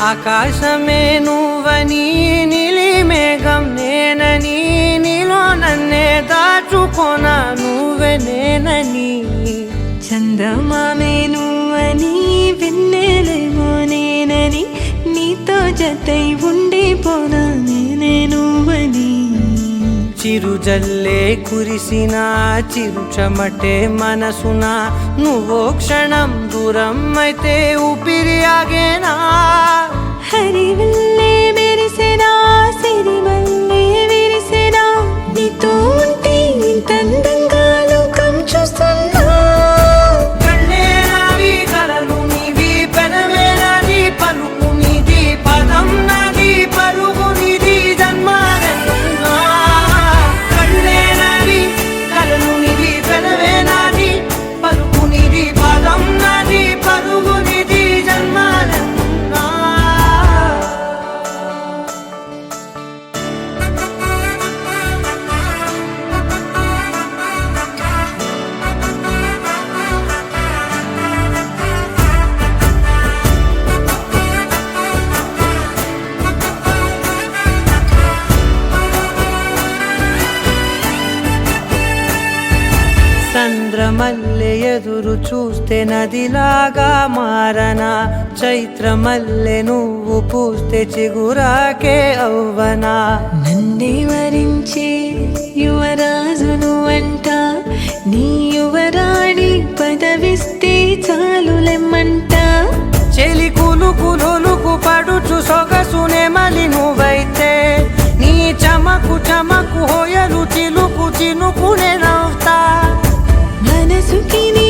ఆకాశమే నువ్వని నీలి మేఘం నేనని నీలో నన్నే దాచుకోనా నువ్వే నేనని చందమామే నువ్వని వెన్నెలేమో నేనని నీతో జతై ఉండిపోనా నేనే నువ్వని చిరుజల్లే కురిసిన చిరు చెమటే మనసున నువ్వో క్షణం దూరం అయితే ఊపిరి ఆగేనా హరివల్లే మెరిసెనా సిరివల్లే విరిసెనా నీతో ఉంటే ఇంత అందంగా లోకం చూస్తున్నా కళ్ళే నావి కలలు నీవి పెనవే నాది పలుకు నీది పదం నాది పరుగు నీది జన్మాలెన్నున్నా కళ్ళే నావి కలలు నీవి పెనవే నాది పలుకు నీది పదం నాది పరుగు నీది జన్మాలెన్నున్నా చంద్రమల్లె ఎదురు చూస్తే నదిలాగా మారనా చైత్రమల్లె నువ్వు పూస్తే చిగురాకే అవ్వనా నన్నే వరించే యువరాజును అంట నీ యువరాణి పదవిస్తే చాలులెమ్మంట చెలి కులుకు పడుచు సొగసునే మలి నువ్వైతే నీ చమకు చమకు హోయలు చిలుకు చినుకునే నవ్వుతా మనసుకి నీ